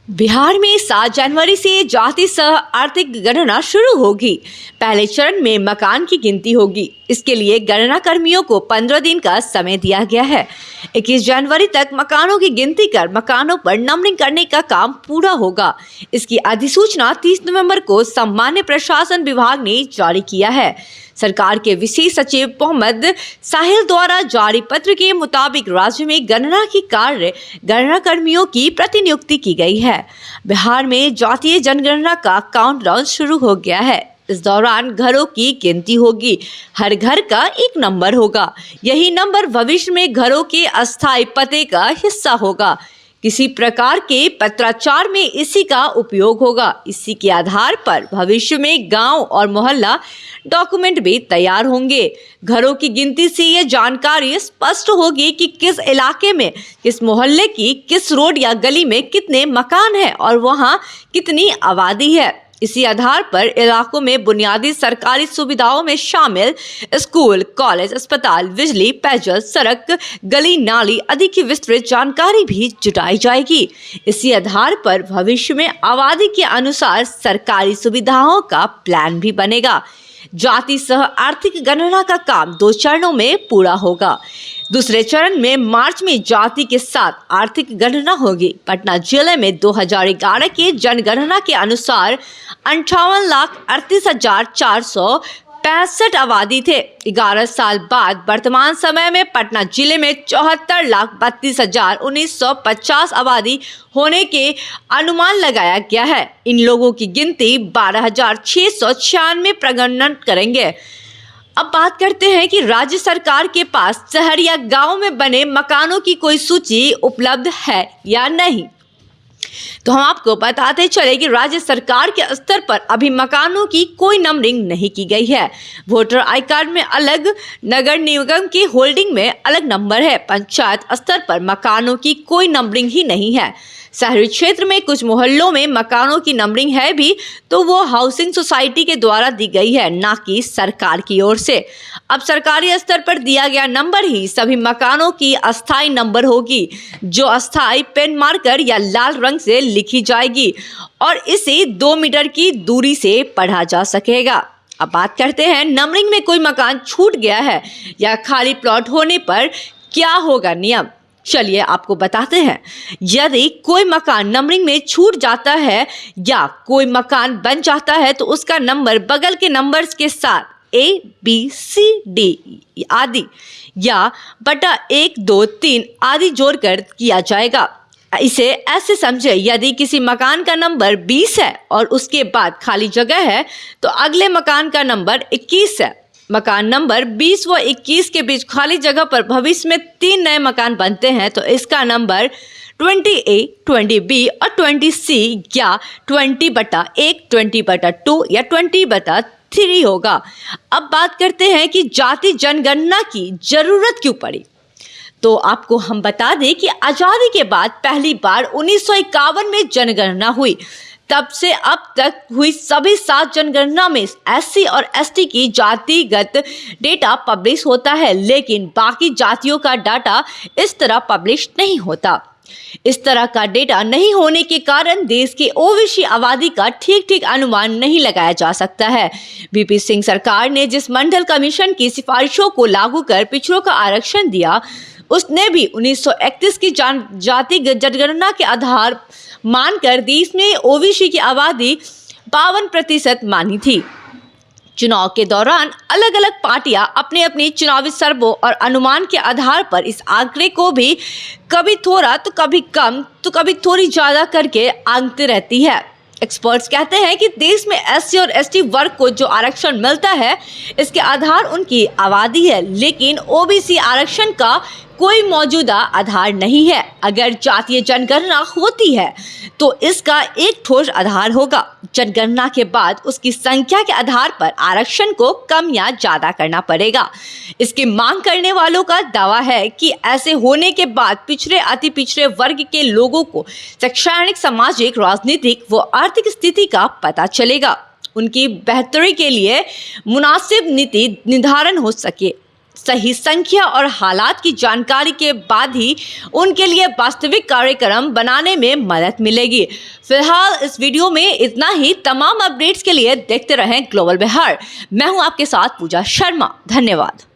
बिहार में 7 जनवरी से जाति सह आर्थिक गणना शुरू होगी। पहले चरण में मकान की गिनती होगी। इसके लिए गणना कर्मियों को 15 दिन का समय दिया गया है। 21 जनवरी तक मकानों की गिनती कर मकानों पर नंबरिंग करने का काम पूरा होगा। इसकी अधिसूचना 30 नवंबर को सामान्य प्रशासन विभाग ने जारी किया है। सरकार के विशेष सचिव मोहम्मद साहिल द्वारा जारी पत्र के मुताबिक राज्य में गणना की कार्य गणना कर्मियों की प्रतिनियुक्ति की गई है। बिहार में जातीय जनगणना का काउंटडाउन शुरू हो गया है। इस दौरान घरों की गिनती होगी। हर घर का एक नंबर होगा। यही नंबर भविष्य में घरों के अस्थायी पते का हिस्सा होगा। किसी प्रकार के पत्राचार में इसी का उपयोग होगा। इसी के आधार पर भविष्य में गांव और मोहल्ला डॉक्यूमेंट भी तैयार होंगे। घरों की गिनती से यह जानकारी स्पष्ट होगी कि किस इलाके में, किस मोहल्ले की, किस रोड या गली में कितने मकान हैं और वहां कितनी आबादी है। इसी आधार पर इलाकों में बुनियादी सरकारी सुविधाओं में शामिल स्कूल, कॉलेज, अस्पताल, बिजली, पेयजल, सड़क, गली नाली आदि की विस्तृत जानकारी भी जुटाई जाएगी। इसी आधार पर भविष्य में आबादी के अनुसार सरकारी सुविधाओं का प्लान भी बनेगा। जाति सह आर्थिक गणना का काम 2 चरणों में पूरा होगा। दूसरे चरण में मार्च में जाति के साथ आर्थिक गणना होगी। पटना जिले में 2011 के जनगणना के अनुसार 58,38,465 आबादी थे। 11 साल बाद वर्तमान समय में पटना जिले में 74,32,1950 आबादी होने के अनुमान लगाया गया है। इन लोगों की गिनती 12,696 प्रगणन करेंगे। अब बात करते हैं कि राज्य सरकार के पास शहर या गांव में बने मकानों की कोई सूची उपलब्ध है या नहीं। तो हम आपको बताते चले कि राज्य सरकार के स्तर पर अभी मकानों की कोई नंबरिंग नहीं की गई है। वोटर आई कार्ड में अलग, नगर निगम की होल्डिंग में अलग नंबर है। पंचायत स्तर पर मकानों की कोई नंबरिंग ही नहीं है। शहरी क्षेत्र में कुछ मोहल्लों में मकानों की नंबरिंग है भी, तो वो हाउसिंग सोसाइटी के द्वारा दी गई है, ना कि सरकार की ओर से। अब सरकारी स्तर पर दिया गया नंबर ही सभी मकानों की अस्थायी नंबर होगी, जो अस्थायी पेन मार्कर या लाल रंग से लिखी जाएगी और इसे 2 मीटर की दूरी से पढ़ा जा सकेगा। अब बात करते हैं नंबरिंग में कोई मकान छूट गया है या खाली प्लॉट होने पर क्या होगा नियम। चलिए आपको बताते हैं। यदि कोई मकान नंबरिंग में छूट जाता है या कोई मकान बन जाता है तो उसका नंबर बगल के नंबर्स के साथ A, B, C, D आदि या बटा 1, 2, 3 आदि जोड़कर किया जाएगा। इसे ऐसे समझे, यदि किसी मकान का नंबर 20 है और उसके बाद खाली जगह है तो अगले मकान का नंबर 21 है। मकान नंबर 20 व 21 के बीच खाली जगह पर भविष्य में 3 नए मकान बनते हैं तो इसका नंबर 20A, 20B और 20C या 20/1, 20/2 या 20/3 होगा। अब बात करते हैं कि जाति जनगणना की जरूरत क्यों पड़ी। तो आपको हम बता दें कि आज़ादी के बाद पहली बार 1951 में जनगणना हुई। तब से अब तक हुई सभी 7 जनगणना में SC और ST की जातिगत डेटा पब्लिश होता है, लेकिन बाकी जातियों का डाटा इस तरह पब्लिश नहीं होता। इस तरह का डेटा नहीं होने के कारण देश के ओबीसी आबादी का ठीक अनुमान नहीं लगाया जा सकता है। VP सिंह सरकार ने जिस मंडल कमीशन की सिफारिशों को लागू कर पिछड़ों का आरक्षण दिया, उसने भी 1931 की जातिगत जनगणना के आधार मानकर देश में ओबीसी की आबादी 52% मानी थी। चुनाव के दौरान अलग अलग पार्टियां अपने अपने चुनावी सर्वों और अनुमान के आधार पर इस आंकड़े को भी कभी थोड़ा तो कभी कम तो कभी थोड़ी ज्यादा करके आंकते रहती है। एक्सपर्ट्स कहते हैं कि देश में SC और ST वर्ग को जो आरक्षण मिलता है इसके आधार उनकी आबादी है, लेकिन ओबीसी आरक्षण का कोई मौजूदा आधार नहीं है। अगर जातीय जनगणना होती है तो इसका एक ठोस आधार होगा। जनगणना के बाद उसकी संख्या के आधार पर आरक्षण को कम या ज्यादा करना पड़ेगा। इसकी मांग करने वालों का दावा है कि ऐसे होने के बाद पिछड़े, अति पिछड़े वर्ग के लोगों को शैक्षणिक, सामाजिक, राजनीतिक व आर्थिक स्थिति का पता चलेगा। उनकी बेहतरी के लिए मुनासिब नीति निर्धारण हो सही संख्या और हालात की जानकारी के बाद ही उनके लिए वास्तविक कार्यक्रम बनाने में मदद मिलेगी। फिलहाल इस वीडियो में इतना ही। तमाम अपडेट्स के लिए देखते रहें ग्लोबल बिहार। मैं हूं आपके साथ पूजा शर्मा। धन्यवाद।